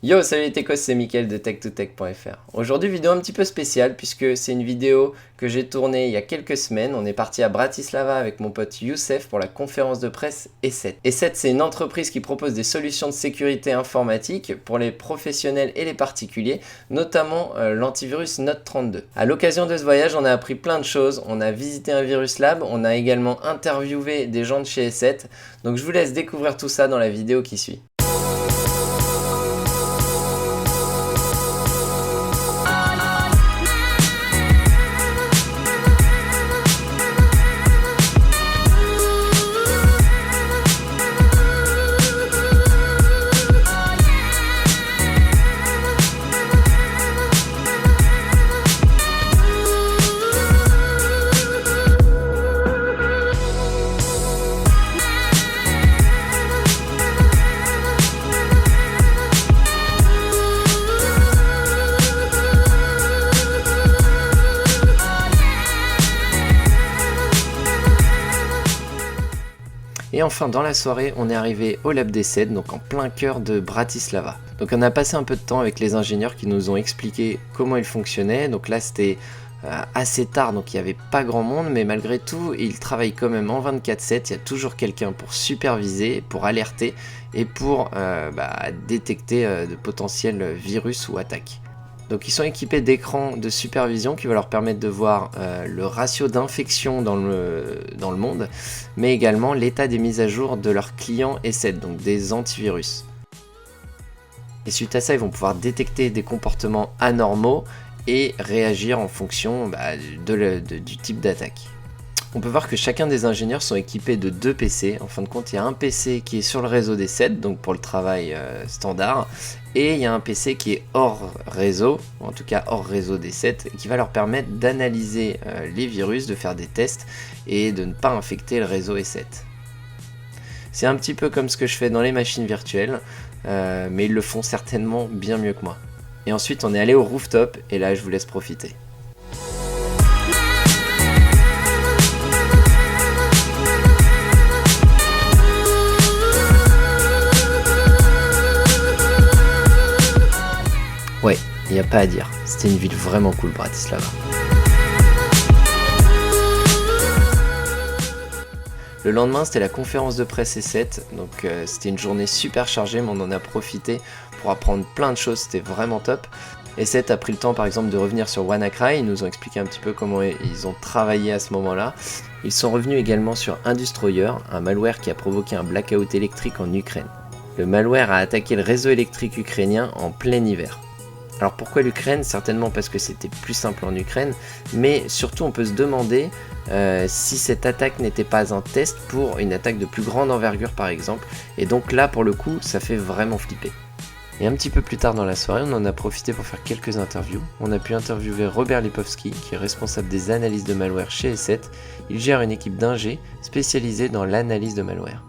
Yo, salut les techos, c'est Mickaël de tech2tech.fr. Aujourd'hui, vidéo un petit peu spéciale puisque c'est une vidéo que j'ai tournée il y a quelques semaines. On est parti à Bratislava avec mon pote Youssef pour la conférence de presse E7. E7, c'est une entreprise qui propose des solutions de sécurité informatique pour les professionnels et les particuliers, notamment l'antivirus Note 32. À l'occasion de ce voyage, on a appris plein de choses. On a visité un virus lab, on a également interviewé des gens de chez E7. Donc je vous laisse découvrir tout ça dans la vidéo qui suit. Et enfin, dans la soirée, on est arrivé au Lab d'E7, donc en plein cœur de Bratislava. Donc on a passé un peu de temps avec les ingénieurs qui nous ont expliqué comment ils fonctionnaient. Donc là, c'était assez tard, donc il n'y avait pas grand monde, mais malgré tout, ils travaillent quand même en 24/7. Il y a toujours quelqu'un pour superviser, pour alerter et pour détecter de potentiels virus ou attaques. Donc ils sont équipés d'écrans de supervision qui va leur permettre de voir le ratio d'infection dans le monde, mais également l'état des mises à jour de leurs clients E7, donc des antivirus. Et suite à ça, ils vont pouvoir détecter des comportements anormaux et réagir en fonction du type d'attaque. On peut voir que chacun des ingénieurs sont équipés de 2 PC. En fin de compte, il y a un PC qui est sur le réseau des 7, donc pour le travail standard, et il y a un PC qui est hors réseau, ou en tout cas hors réseau des 7, qui va leur permettre d'analyser les virus, de faire des tests et de ne pas infecter le réseau E7. C'est un petit peu comme ce que je fais dans les machines virtuelles, mais ils le font certainement bien mieux que moi. Et ensuite, on est allé au rooftop, et là, je vous laisse profiter. Ouais, il n'y a pas à dire, c'était une ville vraiment cool, Bratislava. Le lendemain, c'était la conférence de presse E7, donc c'était une journée super chargée, mais on en a profité pour apprendre plein de choses, c'était vraiment top. E7 a pris le temps par exemple de revenir sur WannaCry, ils nous ont expliqué un petit peu comment ils ont travaillé à ce moment-là. Ils sont revenus également sur Industroyer, un malware qui a provoqué un blackout électrique en Ukraine. Le malware a attaqué le réseau électrique ukrainien en plein hiver. Alors pourquoi l'Ukraine? Certainement parce que c'était plus simple en Ukraine, mais surtout on peut se demander si cette attaque n'était pas un test pour une attaque de plus grande envergure par exemple, et donc là pour le coup ça fait vraiment flipper. Et un petit peu plus tard dans la soirée, on en a profité pour faire quelques interviews. On a pu interviewer Robert Lipovski, qui est responsable des analyses de malware chez E7. Il gère une équipe d'ingé spécialisée dans l'analyse de malware.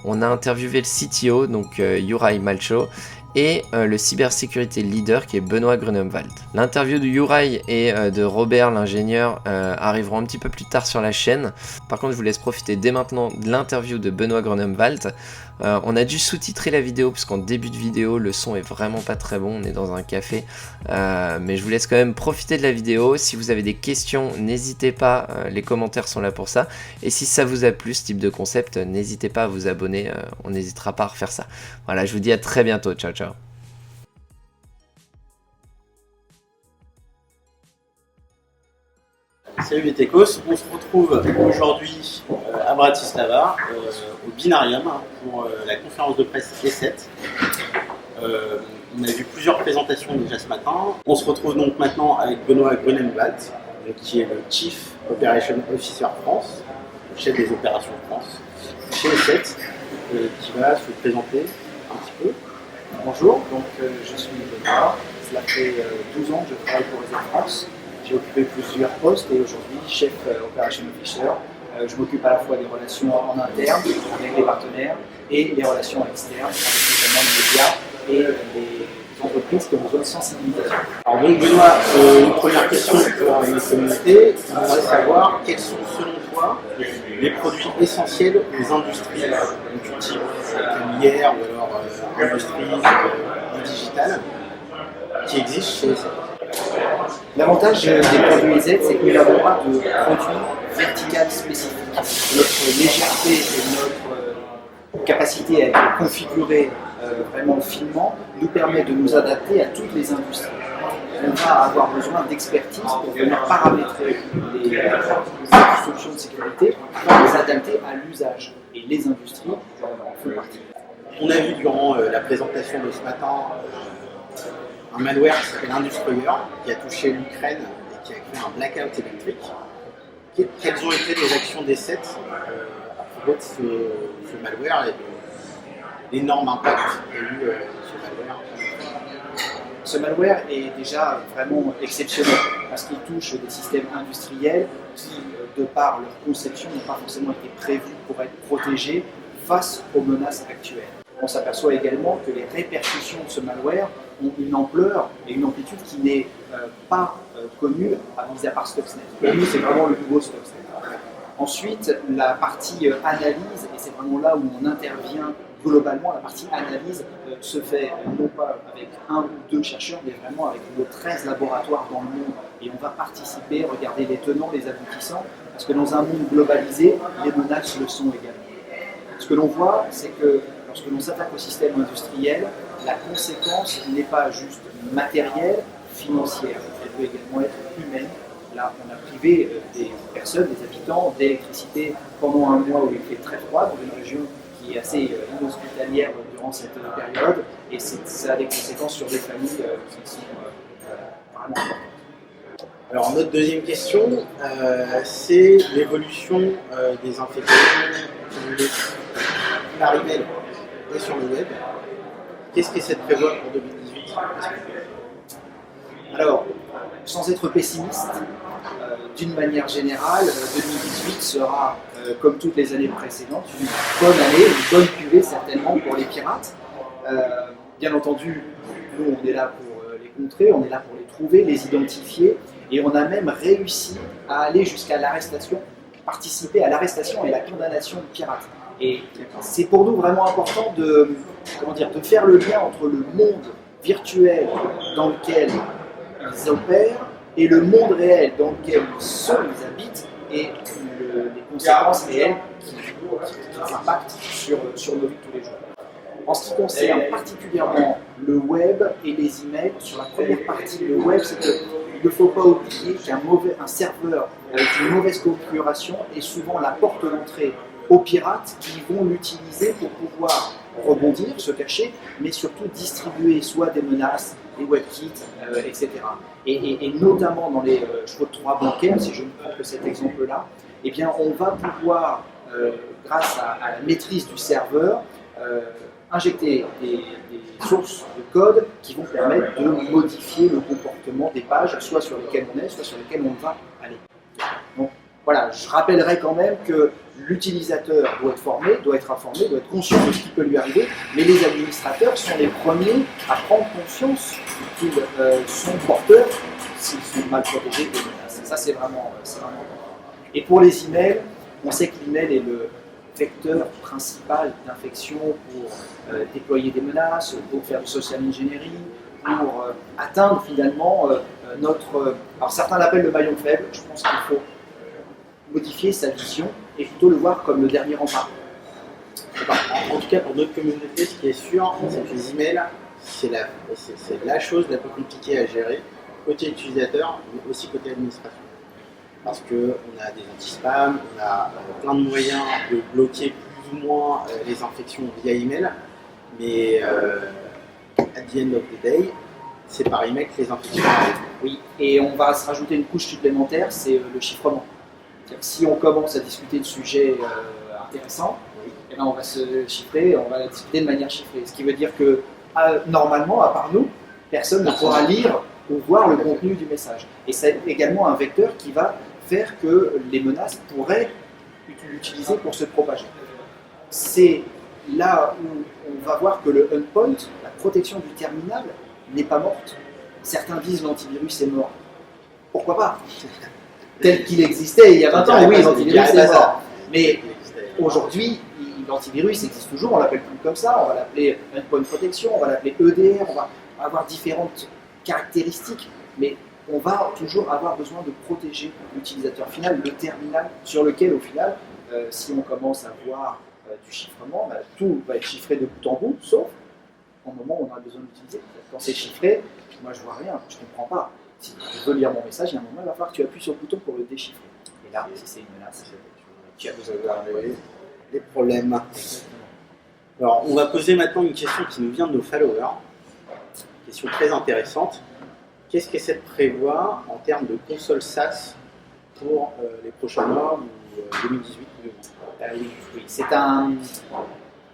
On a interviewé le CTO, donc Juraj Malcho, et le cybersécurité leader qui est Benoît Grunemwald. L'interview de Juraj et de Robert l'ingénieur arriveront un petit peu plus tard sur la chaîne. Par contre je vous laisse profiter dès maintenant de l'interview de Benoît Grunemwald. On a dû sous-titrer la vidéo parce qu'en début de vidéo le son est vraiment pas très bon, on est dans un café, mais je vous laisse quand même profiter de la vidéo. Si vous avez des questions, n'hésitez pas, les commentaires sont là pour ça, et si ça vous a plu ce type de concept, n'hésitez pas à vous abonner, on n'hésitera pas à refaire ça. Voilà, je vous dis à très bientôt, ciao ciao. Salut les techos, on se retrouve aujourd'hui à Bratislava, au Binarium, pour la conférence de presse E7. On a vu plusieurs présentations déjà ce matin. On se retrouve donc maintenant avec Benoît Grunemwald, qui est le Chief Operation Officer France, le chef des opérations France, chez E7, qui va se présenter un petit peu. Bonjour, donc je suis Benoît, cela fait 12 ans que je travaille pour Réseau France. J'ai occupé plusieurs postes et aujourd'hui chef Operation Officer. Je m'occupe à la fois des relations en interne avec les partenaires et les relations externes avec notamment les médias et les entreprises qui ont besoin de sensibilisation. Alors donc Benoît, une première question pour notre communauté. On aimerait savoir quels sont selon toi les produits essentiels aux industries cultives, comme hier ou alors industries du digital qui existe chez ESET. L'avantage des produits EZ, c'est que nous n'avons pas de produit vertical spécifique. Notre légèreté et notre capacité à être configuré vraiment finement nous permet de nous adapter à toutes les industries. On va avoir besoin d'expertise pour venir paramétrer les solutions de sécurité pour les adapter à l'usage. Et les industries en font partie. On a vu durant la présentation de ce matin un malware qui s'appelle Industroyer, qui a touché l'Ukraine et qui a créé un blackout électrique. Quelles ont été les actions d'ESET à propos de ce malware et de l'énorme impact qu'a eu ce malware? Ce malware est déjà vraiment exceptionnel parce qu'il touche des systèmes industriels qui, de par leur conception, n'ont pas forcément été prévus pour être protégés face aux menaces actuelles. On s'aperçoit également que les répercussions de ce malware ont une ampleur et une amplitude qui n'est pas connue, mis à part Stuxnet. Pour nous, c'est vraiment le nouveau Stuxnet. Ensuite, la partie analyse, et c'est vraiment là où on intervient globalement, la partie analyse se fait non pas avec un ou deux chercheurs, mais vraiment avec nos 13 laboratoires dans le monde. Et on va participer, regarder les tenants, les aboutissants, parce que dans un monde globalisé, les menaces le sont également. Ce que l'on voit, c'est que lorsque l'on s'attaque au système industriel, la conséquence n'est pas juste matérielle, financière, elle peut également être humaine. Là, on a privé des personnes, des habitants, d'électricité pendant un mois où il fait très froid dans une région qui est assez inhospitalière durant cette période, et ça a des conséquences sur des familles qui sont vraiment importantes. Alors notre deuxième question, c'est l'évolution des infections par email et sur le web. Qu'est-ce qu'ESET prévoit pour 2018? Alors, sans être pessimiste, d'une manière générale, 2018 sera, comme toutes les années précédentes, une bonne année, une bonne cuvée certainement pour les pirates. Bien entendu, nous on est là pour les contrer, on est là pour les trouver, les identifier, et on a même réussi à aller jusqu'à l'arrestation, participer à l'arrestation et la condamnation de pirates. Et c'est pour nous vraiment important de faire le lien entre le monde virtuel dans lequel ils opèrent et le monde réel dans lequel ils habitent et les conséquences réelles qui impactent sur nos vies tous les jours. En ce qui concerne particulièrement le web et les emails, sur la première partie, le web, c'est qu'il ne faut pas oublier qu'un serveur avec une mauvaise configuration est souvent la porte d'entrée aux pirates qui vont l'utiliser pour pouvoir rebondir, se cacher, mais surtout distribuer soit des menaces, des webkits, etc. Et notamment dans les chevaux de Troie bancaires, si je ne prends que cet exemple-là, eh bien on va pouvoir, grâce à la maîtrise du serveur, injecter des sources de code qui vont permettre de modifier le comportement des pages, soit sur lesquelles on est, soit sur lesquelles on va aller. Donc voilà, je rappellerai quand même que l'utilisateur doit être formé, doit être informé, doit être conscient de ce qui peut lui arriver, mais les administrateurs sont les premiers à prendre conscience qu'ils sont porteurs, s'ils sont mal protégés, des menaces. Ça, c'est vraiment important. Et pour les emails, on sait que l'email est le vecteur principal d'infection pour déployer des menaces, pour faire du social engineering, pour atteindre finalement notre... Alors certains l'appellent le maillon faible, je pense qu'il faut modifier sa vision et plutôt le voir comme le dernier rempart. En tout cas, pour notre communauté, ce qui est sûr, c'est que les emails, c'est la chose la plus compliquée à gérer, côté utilisateur, mais aussi côté administration. Parce qu'on a des anti-spam, on a plein de moyens de bloquer plus ou moins les infections via email, mais at the end of the day, c'est par email que les infections arrivent. Oui, et on va se rajouter une couche supplémentaire, c'est le chiffrement. Si on commence à discuter de sujets intéressants, eh bien on va se chiffrer, on va discuter de manière chiffrée. Ce qui veut dire que normalement, à part nous, personne ne pourra lire ou voir le contenu du message. Et c'est également un vecteur qui va faire que les menaces pourraient l'utiliser pour se propager. C'est là où on va voir que le endpoint, la protection du terminal, n'est pas morte. Certains disent l'antivirus est mort. Pourquoi pas? Tel qu'il existait il y a 20 ans, oui, l'antivirus est mort. Mais aujourd'hui, l'antivirus existe toujours, on l'appelle plus comme ça, on va l'appeler endpoint protection, on va l'appeler EDR, on va avoir différentes caractéristiques, mais on va toujours avoir besoin de protéger l'utilisateur final, le terminal, sur lequel au final, si on commence à voir du chiffrement, tout va être chiffré de bout en bout, sauf au moment où on a besoin d'utiliser. Quand c'est chiffré, moi je vois rien, je ne comprends pas. Si tu veux lire mon message, il y a un moment, il va falloir que tu appuies sur le bouton pour le déchiffrer. Et là, si c'est une menace, tu as besoin de les problèmes. Alors, on va poser maintenant une question qui nous vient de nos followers. Question très intéressante. Qu'est-ce qu'essaie de prévoir en termes de console SaaS pour les prochains mois ou 2018 ou 2020? Oui, c'est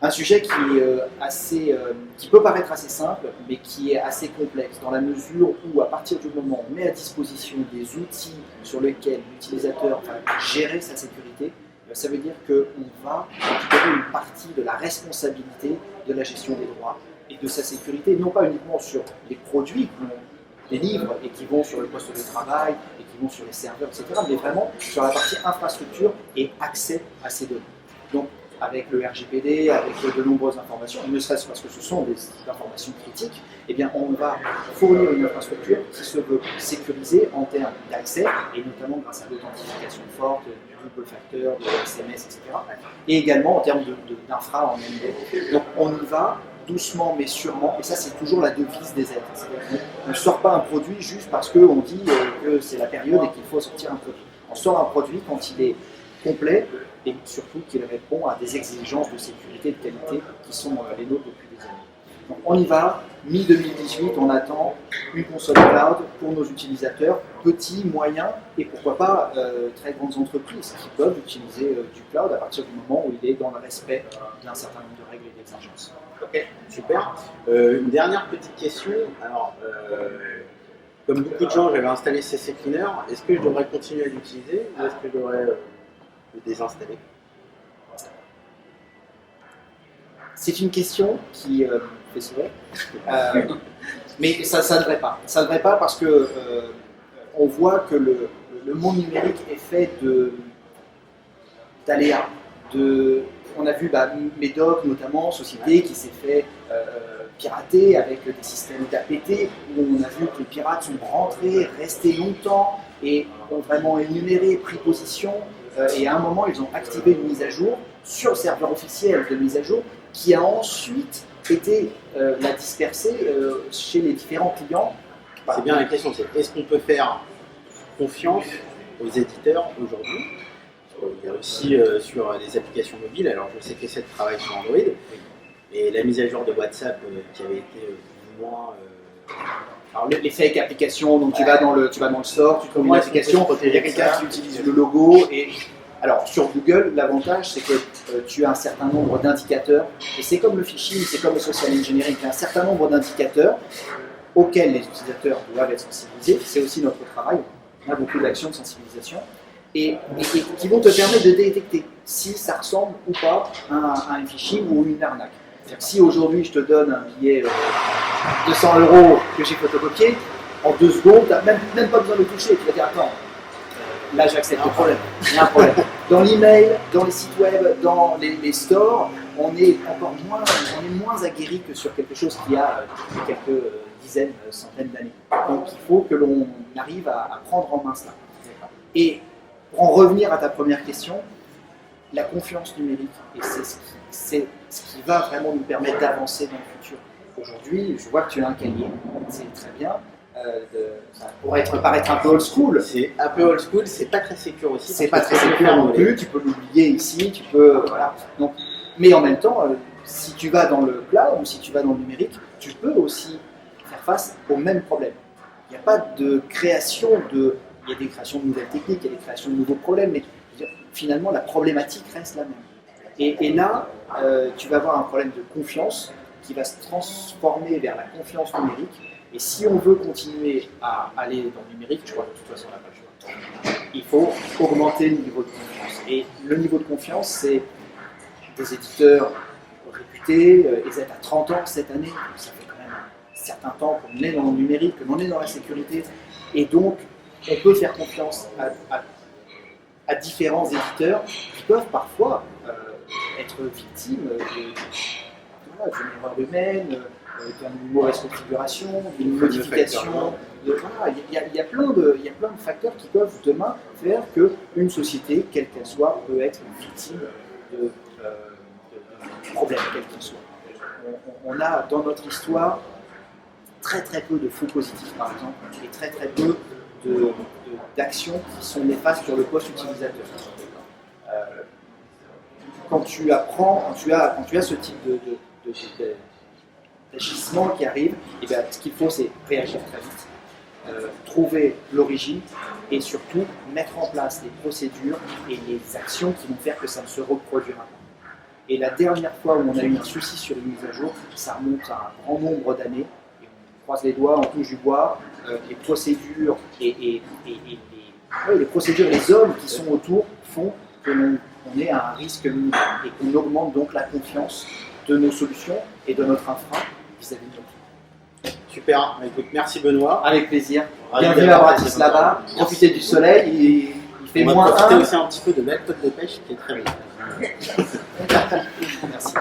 un sujet qui peut paraître assez simple, mais qui est assez complexe, dans la mesure où, à partir du moment où on met à disposition des outils sur lesquels l'utilisateur va gérer sa sécurité, ça veut dire qu'on va récupérer une partie de la responsabilité de la gestion des droits et de sa sécurité, non pas uniquement sur les produits qu'on délivre et qui vont sur le poste de travail et qui vont sur les serveurs, etc., mais vraiment sur la partie infrastructure et accès à ces données. Donc, avec le RGPD, avec de nombreuses informations, et ne serait-ce parce que ce sont des informations critiques, eh bien, on va fournir une infrastructure qui se veut sécurisée en termes d'accès, et notamment grâce à l'authentification forte, du double facteur, de SMS, etc., et également en termes d'infra en MD. Donc on y va doucement mais sûrement, et ça c'est toujours la devise des aides. On ne sort pas un produit juste parce qu'on dit que c'est la période et qu'il faut sortir un produit. On sort un produit quand il est complet, et surtout qu'il répond à des exigences de sécurité et de qualité qui sont les nôtres depuis des années. Donc on y va, mi-2018, on attend une console cloud pour nos utilisateurs, petits, moyens et pourquoi pas très grandes entreprises qui peuvent utiliser du cloud à partir du moment où il est dans le respect d'un certain nombre de règles et d'exigences. Ok, super. Une dernière petite question. Alors, comme beaucoup de gens, j'avais installé CC Cleaner. Est-ce que je devrais continuer à l'utiliser ou est-ce que je devrais le désinstaller? C'est une question qui fait sourire, mais ça ne devrait pas. Ça ne devrait pas parce que on voit que le monde numérique est fait d'aléas. On a vu Médoc notamment, société qui s'est fait pirater avec des systèmes d'APT, où on a vu que les pirates sont rentrés, restés longtemps et ont vraiment énuméré, pris position. Et à un moment, ils ont activé une mise à jour sur le serveur officiel de mise à jour qui a ensuite été la dispersée chez les différents clients. C'est bien la question, c'est est-ce qu'on peut faire confiance aux éditeurs aujourd'hui? Il y a aussi sur les applications mobiles, alors je sais que cette travaille sur Android, et la mise à jour de WhatsApp qui avait été plus ou moins... Alors les fake applications, donc tu vas dans le store, tu trouves une application, il y a quelqu'un qui utilise le logo. Et alors sur Google, l'avantage c'est que tu as un certain nombre d'indicateurs, et c'est comme le phishing, c'est comme le social engineering, tu as un certain nombre d'indicateurs auxquels les utilisateurs doivent être sensibilisés. C'est aussi notre travail, on a beaucoup d'actions de sensibilisation, et qui vont te permettre de détecter si ça ressemble ou pas à un phishing ou une arnaque. C'est-à-dire que si aujourd'hui je te donne un billet 200 € que j'ai photocopié, en 2 secondes, tu n'as même pas besoin de le toucher. Tu vas dire attends, là j'accepte le problème. Il y a un problème. Dans l'email, dans les sites web, dans les stores, on est moins aguerri que sur quelque chose qui a quelques dizaines, centaines d'années. Donc il faut que l'on arrive à prendre en main ça. Et pour en revenir à ta première question, la confiance numérique, et c'est ce qui va vraiment nous permettre d'avancer dans le futur. Aujourd'hui, je vois que tu as un cahier, c'est très bien. Ça pourrait paraître un peu old school. C'est un peu old school, c'est pas très sécure aussi. C'est pas très sécure non plus, tu peux l'oublier ici, tu peux. Voilà. Donc, mais en même temps, si tu vas dans le cloud ou si tu vas dans le numérique, tu peux aussi faire face au même problème. Il n'y a pas de création de. Il y a des créations de nouvelles techniques, il y a des créations de nouveaux problèmes, mais finalement la problématique reste la même. Et là, tu vas avoir un problème de confiance qui va se transformer vers la confiance numérique. Et si on veut continuer à aller dans le numérique, je crois que de toute façon on n'a pas le choix, il faut augmenter le niveau de confiance. Et le niveau de confiance, c'est des éditeurs réputés, ils êtes à 30 ans cette année, donc ça fait quand même un certain temps qu'on est dans le numérique, qu'on est dans la sécurité. Et donc, on peut faire confiance à différents éditeurs qui peuvent parfois être victime voilà, d'une erreur humaine, d'une mauvaise configuration, d'une modification. Voilà, il y a plein de facteurs qui peuvent demain faire qu'une société, quelle qu'elle soit, peut être victime de problèmes, quels qu'ils soient. On a dans notre histoire très très peu de faux positifs par exemple, et très très peu d'actions qui sont néfastes sur le poste utilisateur. Quand tu as ce type d'agissement qui arrive, et bien, ce qu'il faut c'est réagir très vite, trouver l'origine et surtout mettre en place les procédures et les actions qui vont faire que ça ne se reproduira pas. Et la dernière fois où on a eu un souci sur une mise à jour, ça remonte à un grand nombre d'années. Et on croise les doigts, on touche du bois, les procédures les procédures et les hommes qui sont autour font que on est à un risque minimal et qu'on augmente donc la confiance de nos solutions et de notre infra vis-à-vis de nous. Super, écoute, merci Benoît. Avec plaisir. Ravi Bienvenue à d'avoir Bratislava. Profitez du soleil, il fait On va moins profiter 1. aussi un petit peu de la méthode de pêche qui est très belle. Merci.